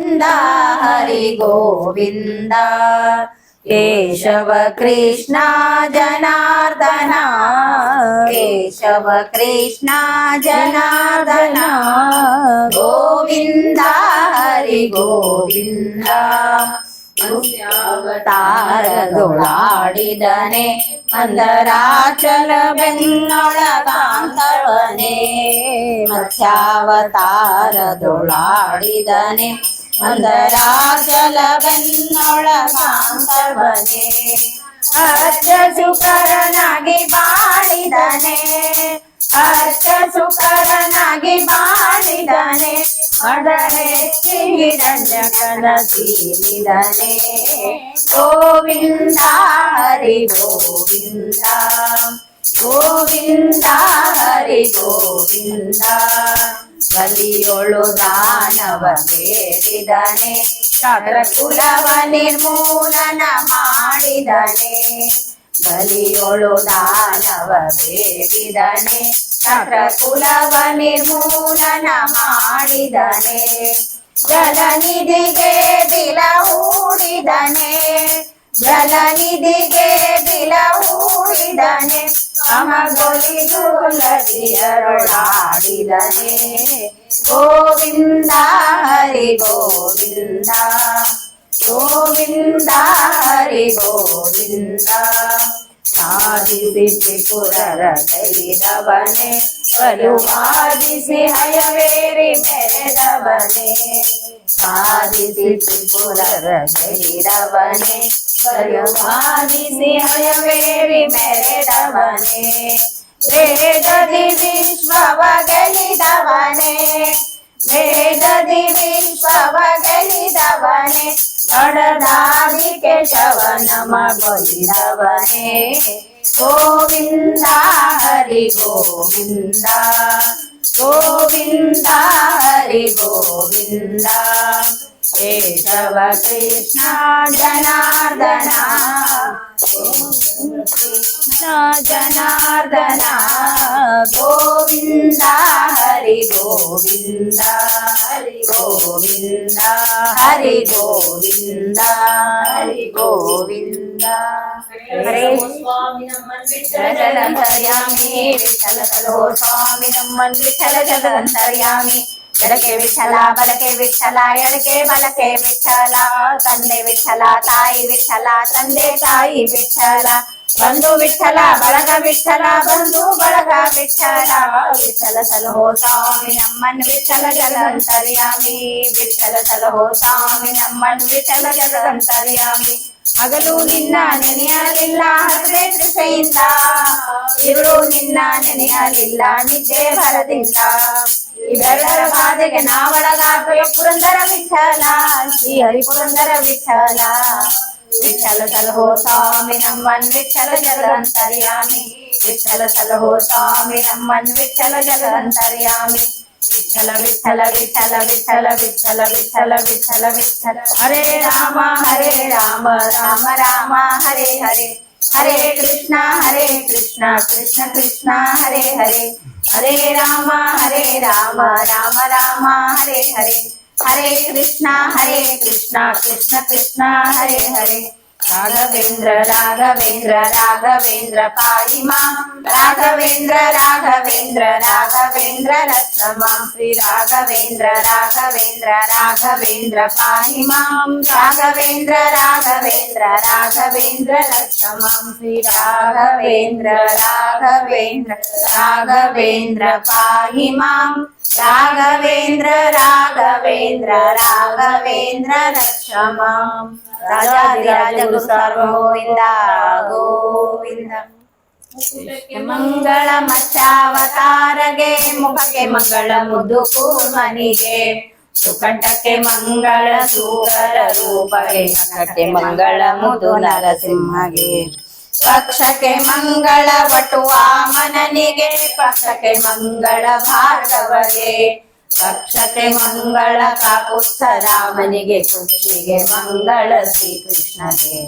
हरि गोविंद केशव कृष्ण जनार्दन केशव कृष्ण जनार्दन गोविंद हरि गोविंद ಮತ್ಸ್ಯಾವತಾರದೊಳಾಡಿದನೆ ಮಂದರಾಚಲ ಬೆನ್ನೊಳಗಾಂತವನೇ ಮತ್ಸ್ಯಾವತಾರದೊಳಾಡಿದನೆ ಮಂದರಾಚಲ ಬೆನ್ನೊಳಗಾಂತವನೇ ಅರ್ಚ ಸುಕರನಾಗಿ ಬಾಳಿದನೆ ಅರ್ಚ ಸುಕರನಾಗಿ ಬಾಳಿದನೆ ಅಡರೆತ್ತಿ ಹಿರಣ್ಯಕನ ಸೀಳಿದನೆ ಗೋವಿಂದ ಹರಿ ಗೋವಿಂದ ಗೋವಿಂದ ಹರಿ ಗೋವಿಂದ ಬಲಿಯೊಳು ದಾನವ ಬೇಡಿದನೆ ಶತ್ರಕುಲವ ನಿರ್ಮೂಲನ ಮಾಡಿದನೆ ಬಲಿಯೊಳು ದಾನವ ಬೇಡಿದನೆ ಶತ್ರಕುಲವ ನಿರ್ಮೂಲನ ಮಾಡಿದನೆ ಜಲನಿಧಿಗೆ ದಿಲ ಹೂಡಿದನೆ ಜಲನಿಧಿಗೆ ದಿಲ ಹೂಡಿದನೆ ಅಮಗೊಲಿದುಲದಿಯರೊಳಾಡಿದನೆ ಗೋವಿಂದ ಹರಿ ಗೋವಿಂದ ಗೋವಿಂದ ಹರಿ ಗೋವಿಂದ ಸಾಧಿಸಿ ತ್ರಿಪುರರ ಕೈದವನೆ ಬಲುವಾದಿಸಿ ಹಯವೇರಿ ಮೆರೆದವನೆ ಸಾಧಿಸಿ ತ್ರಿಪುರರ ಕೈದವನೆ ಬಲುವಾದಿಸಿ ಹಯವೇರಿ ಮೆರೆದವನೆ ವೇದದಿ ವಿಶ್ವವ ಗೆಲಿದವನೆ ವೇದದಿ ವಿಶ್ವವ ಗೆಲಿದವನೆ ಕಡದಾದಿ ಕೇಶವನ ಮಗೊಲಿದವನೇ ಗೋವಿಂದ ಹರಿ ಗೋವಿಂದ ಗೋವಿಂದ ಹರಿ ಗೋವಿಂದ ಕೇಶವ ಕೃಷ್ಣ ಜನಾರ್ದನ ಕೃಷ್ಣ ಜನಾರ್ದನ ಗೋವಿಂದ ಹರಿ ಗೋವಿಂದ ಹರಿ ಗೋವಿಂದ ಹರಿ ಗೋವಿಂದ ಹರಿ ಗೋವಿಂದ ಹರೇ ಸ್ವಾಮಿ ನಮ್ಮನ್ ವಿಠಲ ಜಲಂತರ್ಯಾಮಿ ವಿಠಲ ಸಲೋ ಸ್ವಾಮಿ ನಮ್ಮನ್ ವಿಠಲ ಜಲಂತರ್ಯಾಮಿ ಎಡಕೆ ವಿಠಲ ಬಲಕೆ ವಿಠಲ ಎಡಕೆ ಬಲಕೆ ವಿಠಲ ತಂದೆ ವಿಠಲ ತಾಯಿ ವಿಠಲ ತಂದೆ ತಾಯಿ ವಿಠಲ ಬಂಧು ವಿಠಲ ಬಳಗ ವಿಠಲ ಬಂಧು ಬಳಗ ವಿಠಲ ವಿಠಲ ಸಲಹೋ ಸ್ವಾಮಿ ನಮ್ಮನ್ ವಿಠಲ ಜಲಂತರ್ಯಾಮಿ ವಿಠಲ ಸಲಹೋ ಸ್ವಾಮಿ ನಮ್ಮನ್ ವಿಠಲ ಜಲಂತರ್ಯಾಮಿ ಹಗಲು ನಿನ್ನ ನೆನೆಯಲಿಲ್ಲ ಹರೇ ತೃಷೆಯಿಂದ ಇರುಳು ನಿನ್ನ ನೆನೆಯಲಿಲ್ಲ ನಿದ್ದೆ ಬರದಿಂದ ಇವೆರಡರ ಬಾಧೆಗೆ ನಾವಳಗಾಗುವ ಪುರಂದರ ವಿಠಲ ಶ್ರೀ ಹರಿ ಪುರಂದರ ವಿಠಲ ವಿಠಲ ಸಲಹೋ ಸ್ವಾಮಿ ನಮ್ಮನ್ ವಿಠಲ ಜಲಂತರ್ಯಾಮಿ ವಿಠಲ ಸಲಹೋ ಸ್ವಾಮಿ ನಮ್ಮನ್ ವಿಠಲ ಜಲಂತರ್ಯಾಮಿ ವಿಠಲ ವಿಠಲ ವಿಠಲ ವಿಠಲ ವಿಠಲ ವಿಠಲ ವಿಠಲ ವಿಠಲ ಹರೇ ರಾಮ ರಾಮ ರಾಮ ಹರೇ ಹರೇ ಹರೇ ಕೃಷ್ಣ ಕೃಷ್ಣ ಕೃಷ್ಣ ಹರೇ ಹರೇ ಹರೇ ರಾಮ ರಾಮ ರಾಮ ಹರೇ ಹರೇ ಹರೇ ಕೃಷ್ಣ ಕೃಷ್ಣ ಕೃಷ್ಣ ಹರೇ ಹರೇ ರಾಘವೇಂದ್ರ ರಾಘವೇಂದ್ರ ರಾಘವೇಂದ್ರ ಪಾಹಿ ಮಾಂ ರಾಘವೇಂದ್ರ ರಾಘವೇಂದ್ರ ರಾಘವೇಂದ್ರ ರಕ್ಷ ಮಾಂ ಶ್ರೀ ರಾಘವೇಂದ್ರ ರಾಘವೇಂದ್ರ ರಾಘವೇಂದ್ರ ಪಾಹಿ ಮಾಂ ರಾಘವೇಂದ್ರ ರಾಘವೇಂದ್ರ ರಾಘವೇಂದ್ರ ರಕ್ಷ ಮಾಂ ಶ್ರೀ ರಾಘವೇಂದ್ರ ರಾಘವೇಂದ್ರ ರಾಘವೇಂದ್ರ ಪಾಹಿ ಮಾಂ ರಾಘವೇಂದ್ರ ರಾಘವೇಂದ್ರ ರಾಘವೇಂದ್ರ ರಕ್ಷ ಮಾಂ ರಾಜಾಧಿರಾಜ ಗುರು ಸಾರ್ವಭೌಮಿಂದ ಗೋವಿಂದ ಮಂಗಳ ಮತ್ಸ್ಯಾವತಾರಗೆ ಮುಖಕ್ಕೆ ಮಂಗಳ ಮುದ್ದು ಕೂರ್ಮನಿಗೆ ಸುಕಂಠಕ್ಕೆ ಮಂಗಳ ಸೂಕರ ರೂಪಗೆ ನಖಕ್ಕೆ ಮಂಗಳ ಮುದು ನರಸಿಂಹಗೆ ಪಕ್ಷಕ್ಕೆ ಮಂಗಳ ವಟು ವಾಮನನಿಗೆ ಪಕ್ಷಕ್ಕೆ ಮಂಗಳ ಭಾರ್ಗವಗೆ ಪಕ್ಷಕ್ಕೆ ಮಂಗಳ ಕಾಕುತ್ಸ ರಾಮನಿಗೆ ಕುಕ್ಷಿಗೆ ಮಂಗಳ ಶ್ರೀಕೃಷ್ಣಗೆ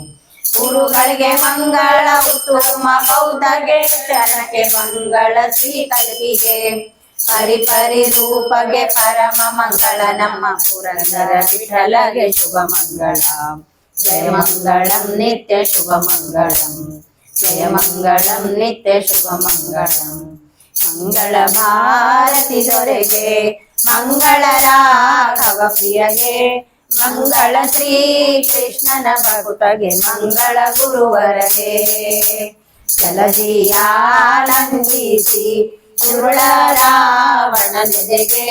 ಗುರುಗಳಿಗೆ ಮಂಗಳ ಉತ್ತಮ ಬೌದ್ಧಗೆ ಚರಣಕ್ಕೆ ಮಂಗಳ ಶ್ರೀ ಕಲ್ಪಿಗೆ ಪರಿಪರಿ ರೂಪಗೆ ಪರಮ ಮಂಗಳ ನಮ್ಮ ಪುರಂದರ ವಿಠಲಗೆ ಶುಭ ಮಂಗಳ ಜಯ ಮಂಗಳಂ ನಿತ್ಯ ಶುಭ ಮಂಗಳಂ ಜಯ ಮಂಗಳಂ ನಿತ್ಯ ಶುಭ ಮಂಗಳಂ ಮಂಗಳ ಭಾರತಿ ದೊರೆಗೆ ಮಂಗಳ ರಾಘವ ಪ್ರಿಯಗೆ ಮಂಗಳ ಶ್ರೀ ಕೃಷ್ಣನ ಭಕ್ತಗೆ ಮಂಗಳ ಗುರುವರಗೆ ಜಲಜಿಯಾನಂದಿಸಿ ಉರುಳ ರಾವಣನೆದೆಗೆ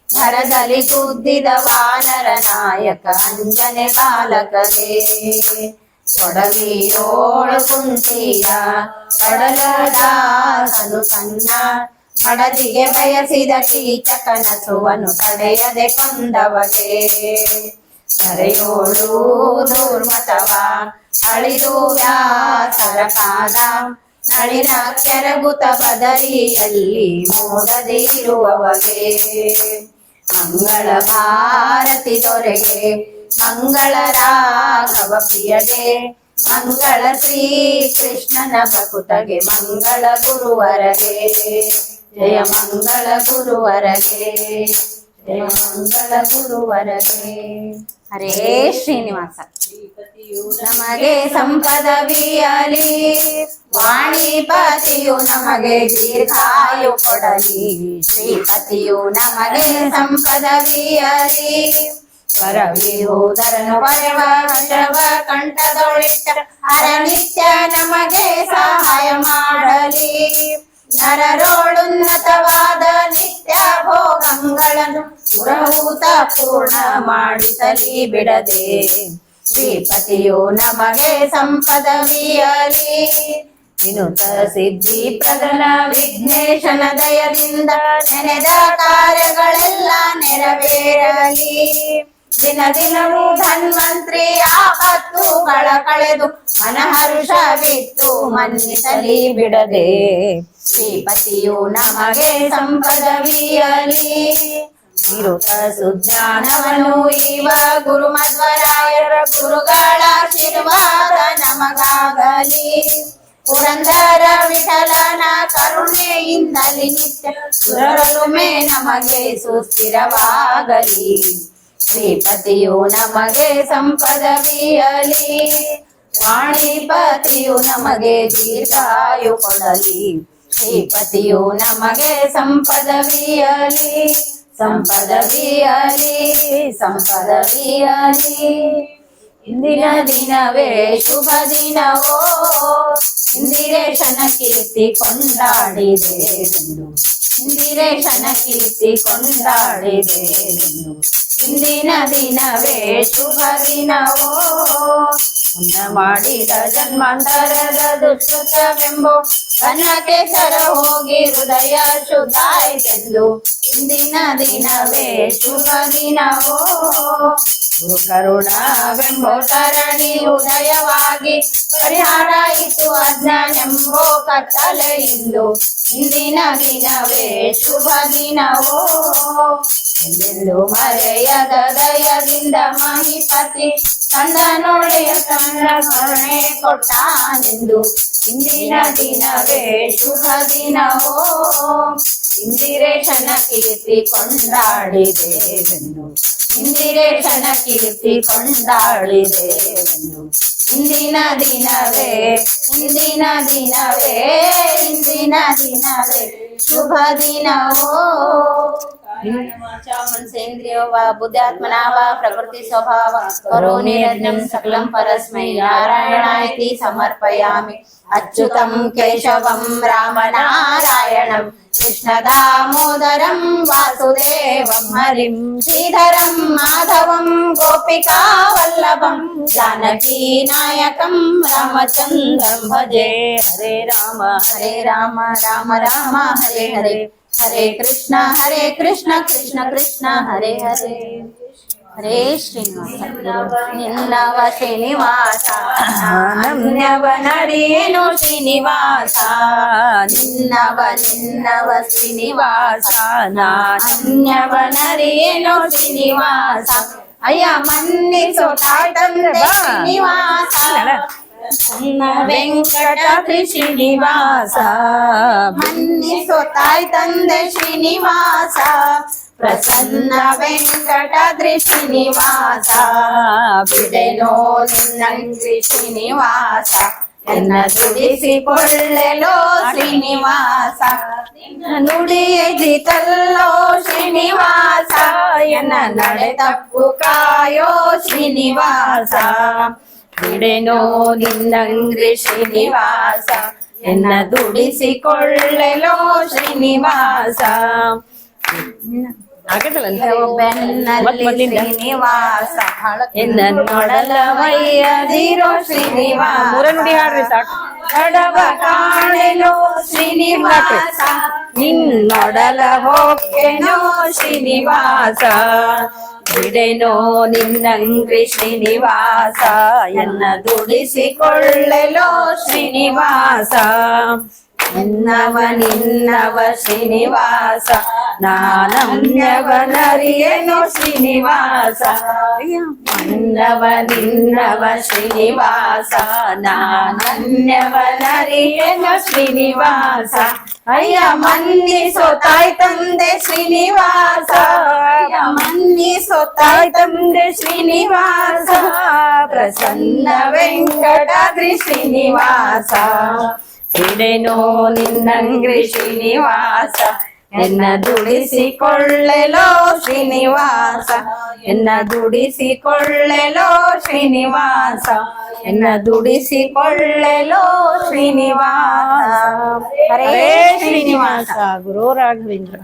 ಭರದಲ್ಲಿ ಗುದ್ದಿದ ವಾನರ ನಾಯಕ ಅಂಜನೆ ಬಾಲಕಗೆ ಕೊಡಲಿಯೋಳು ಕುಂತಿಯ ಕೊಡಲದಾಸನು ತನ್ನ ಮಡದಿಗೆ ಬಯಸಿದ ಕೀಚಕನ ಸುವನು ತಡೆಯದೆ ಕೊಂದವಗೆ ಸರೆಯೋಳು ದುರ್ಮತವ ಅಳಿದು ವ್ಯಾಸರ ಕಾದ ನಳಿನ ಕೆರಗುತ ಬದರಿಯಲ್ಲಿ ಮೋದದೆ ಇರುವವಗೆ ಮಂಗಳ ಭಾರತಿ ದೊರೆಗೆ ಮಂಗಳ ರಾಘವ ಪ್ರಿಯಗೆ ಮಂಗಳ ಶ್ರೀ ಕೃಷ್ಣನ ಭಕ್ತಗೆ ಮಂಗಳ ಗುರುವರಗೆ ಜಯ ಮಂಗಳ ಗುರುವರಗೆ ಜಯ ಮಂಗಳ ಗುರುವರಗೆ ಹರೇ ಶ್ರೀನಿವಾಸ ನಮಗೆ ಸಂಪದವಿಯಲಿ ವಾಣಿಪತಿಯು ನಮಗೆ ದೀರ್ಘಾಯು ಕೊಡಲಿ ಶ್ರೀಪತಿಯು ನಮಗೆ ಸಂಪದವಿಯಲಿ ವರವಿರುವುದರನ್ನು ಪರವಶವ ಕಂಠದೊಳಿಟ್ಟ ಹರನಿತ್ಯ ನಮಗೆ ಸಹಾಯ ಮಾಡಲಿ ನರರೋಳುನ್ನತವಾದ ನಿತ್ಯ ಭೋಗಗಳನ್ನು ಪುರಹೂತ ಪೂರ್ಣ ಮಾಡಿಸಲಿ ಬಿಡದೆ ಶ್ರೀಪತಿಯು ನಮಗೆ ಸಂಪದವಿಯಲಿ ವಿನುತ ಸಿದ್ಧಿ ಪ್ರಗನ ವಿಘ್ನೇಶನ ದಯದಿಂದ ನೆನೆದ ಕಾರ್ಯಗಳೆಲ್ಲ ನೆರವೇರಲಿ ದಿನ ದಿನವೂ ಧನ್ವಂತ್ರಿ ಆಪತ್ತುಗಳ ಕಳೆದು ಮನಹರ್ಷವಿತ್ತು ಮನ್ನಿಸಲಿ ಬಿಡದೆ ಶ್ರೀಪತಿಯು ನಮಗೆ ಸಂಪದವಿಯಲಿ ನಿರುತ ಸುಜ್ಞಾನವನ್ನು ಇವ ಗುರು ಮಧ್ವರಾಯರ ಗುರುಗಳ ಆಶೀರ್ವಾದ ನಮಗಾಗಲಿ ಪುರಂದರ ವಿಠಲನ ಕರುಣೆಯಿಂದಲಿ ನಿತ್ಯ ಸುರರೊಲುಮೆ ನಮಗೆ ಸುಸ್ಥಿರವಾಗಲಿ ಶ್ರೀಪತಿಯು ನಮಗೆ ಸಂಪದವಿಯಲಿ ವಾಣಿಪತಿಯು ನಮಗೆ ದೀರ್ಘಾಯು ಕೊಡಲಿ ಶ್ರೀಪತಿಯು ನಮಗೆ ಸಂಪದವಿಯಲಿ ಸಂಪದವಿಯಲಿ ಸಂಪದವಿಯಲಿ ಇಂದಿನ ದಿನವೇ ಶುಭ ದಿನವೋ ಇಂದಿರೇಶನ ಕೀರ್ತಿ ಕೊಂಡಾಡಿದೆವೆಂದು ಇಂದಿರೇಶನ ಕೀರ್ತಿ ಕೊಂಡಾಡಿದೆವೆಂದು ಇಂದಿನ ದಿನವೇ ಶುಭ ದಿನವೋ ಮುನ್ನ ಮಾಡಿದ ಜನ್ಮಾಂತರದ ದುಷ್ಕೃತವೆಂಬೋ ಕನ್ನಕ್ಕೆ ಸರ ಹೋಗಿ ಹೃದಯ ಶುದ್ಧಾಯಿತೆಂದು ಇಂದಿನ ದಿನವೇ ಶುಭ ದಿನವೋ ಗುರು ಕರುಣವೆಂಬೋ ತರಣಿ ಉದಯವಾಗಿ ಪರಿಹಾರ ಇತ್ತು ಅಜ್ಞಾನೆಂಬೋ ಕತ್ತಲೆಯಿಂದು ಇಂದಿನ ದಿನವೇ ಶುಭ ದಿನವೋ ಎಲ್ಲೆಲ್ಲೂ ಮರೆಯದ ದಯದಿಂದ ಮಹಿಪತಿ ಕಂದ ನೋಡೆಯ ಕಣ್ಣ ಕರುಣೆ ಕೊಟ್ಟಾನೆಂದು ಇಂದಿನ ದಿನವೇ ಶುಭ ದಿನವೋ ಇಂದಿರೇಶನ ಕೀರ್ತಿ ಕೊಂಡಾಡಿದೆವೆಂದು ಇಂದಿರೇಶನ ಕೀರ್ತಿ ಕೊಂಡಾಡಿದೆವೆಂದು ಇಂದಿನ ದಿನವೇ ಇಂದಿನ ದಿನವೇ ಇಂದಿನ ದಿನವೇ ಶುಭ ದಿನವೋ ಮನಸೇಂದ್ರಿಯ ವಾ ಬುದ್ಧಾತ್ಮನ ವಾ ಪ್ರಕೃತಿ ಸ್ವಭಾವ ಕರೋ ನಿರಜ್ಞಂ ಸಕಲಂ ಪರಸ್ಮೈ ನಾರಾಯಣಾಯತಿ ಸಮರ್ಪಯಾಮಿ ಅಚ್ಯುತಂ ಕೇಶವಂ ರಾಮನಾರಾಯಣಂ ಕೃಷ್ಣ ದಾಮೋದರಂ ವಾಸುದೇವಂ ಹರಿಂ ಶ್ರೀಧರಂ ಮಾಧವಂ ಗೋಪಿಕಾ ವಲ್ಲಭಂ ಜಾನಕಿ ನಾಯಕಂ ರಾಮಚಂದ್ರಂ ಭಜೆ ಹರೇ ರಾಮ ರಾಮ ರಾಮ ಹರೇ ಹರೇ ಹರೇ ಕೃಷ್ಣ ಕೃಷ್ಣ ಕೃಷ್ಣ ಹರೇ ಹರೇ ಹರೇ ಶ್ರೀನಿವಾಸ ನಿನ್ನವ ಶ್ರೀನಿವಾಸ ನಮ್ಯವ ನಡಿಯೇನು ಶ್ರೀನಿವಾಸ ನಿನ್ನವ ಶ್ರೀನಿವಾಸ ನಾನ್ಯವ ನಡಿಯೇನು ಶ್ರೀನಿವಾಸ ಅಯ್ಯ ಮನ್ನಿಸೋ ತಾಟಂದೆ ಶ್ರೀನಿವಾಸ ಸಣ್ಣ ವೆಂಕಟಾದ್ರಿ ಶ್ರೀನಿವಾಸ ಮನ್ನಿಸೋ ತಾಯಿ ತಂದೆ ಶ್ರೀನಿವಾಸ ಪ್ರಸನ್ನ ವೆಂಕಟಾದ್ರಿ ಶ್ರೀನಿವಾಸ ಬಿಡೆನೋ ನಿನ್ನಂಗ್ರಿ ಶ್ರೀನಿವಾಸ ಎನ್ನ ದುಡಿಸಿಕೊಳ್ಳಲೋ ಶ್ರೀನಿವಾಸ ನುಡಿಯಿತಲ್ಲೋ ಶ್ರೀನಿವಾಸ ಎನ್ನ ನಡೆ ತಪ್ಪು ಕಾಯೋ ಶ್ರೀನಿವಾಸ ಬಿಡೆನೋ ನಿನ್ನಂಗ್ರಿ ಶ್ರೀನಿವಾಸ ಎನ್ನ ದುಡಿಸಿಕೊಳ್ಳಲೋ ಶ್ರೀನಿವಾಸ ಬೆನ್ನಲ್ಲಿ ಶ್ರೀನಿವಾಸ ಎನ್ನ ನೊಡಲವಯ್ಯದಿರೋ ಶ್ರೀನಿವಾಸ ನುಡಿ ಹಾಡ್ರಿ ಸಾಕು. ಕಡವ ಕಾಣೆನೋ ಶ್ರೀನಿವಾಸ ನಿನ್ನೊಡಲ ಹೋಗ್ಗೆನೋ ಶ್ರೀನಿವಾಸ ಬಿಡೆನೋ ನಿನ್ನಂಗ್ರಿ ಶ್ರೀನಿವಾಸ ಎನ್ನ ದುಡಿಸಿಕೊಳ್ಳಲೋ ಶ್ರೀನಿವಾಸ ನಿನ್ನವ ಶ್ರೀನಿವಾಸ ನಾನನ್ಯವನರಿಯೇನೋ ಶ್ರೀನಿವಾಸ ನಿನ್ನವ ಶ್ರೀನಿವಾಸ ನಾನನ್ಯವನರಿಯೇನೋ ಶ್ರೀನಿವಾಸ ಅಯ್ಯ ಮನ್ನಿಸೋ ತಾಯಿ ತಂದೆ ಶ್ರೀನಿವಾಸ ಅಯ್ಯ ಮನ್ನಿಸೋ ತಾಯಿ ತಂದೆ ಶ್ರೀನಿವಾಸ ಪ್ರಸನ್ನ ವೆಂಕಟಾದ್ರಿ ಶ್ರೀನಿವಾಸ ಬಿಡೆನೋ ನಿನ್ನಂಗ್ರಿ ಶ್ರೀನಿವಾಸ ಎನ್ನ ದುಡಿಸಿಕೊಳ್ಳಲೋ ಶ್ರೀನಿವಾಸ ಎನ್ನ ದುಡಿಸಿಕೊಳ್ಳಲೋ ಶ್ರೀನಿವಾಸ ಎನ್ನ ದುಡಿಸಿಕೊಳ್ಳಲೋ ಶ್ರೀನಿವಾಸ ಹರೇ ಶ್ರೀನಿವಾಸ ಗುರು ರಾಘವೇಂದ್ರ.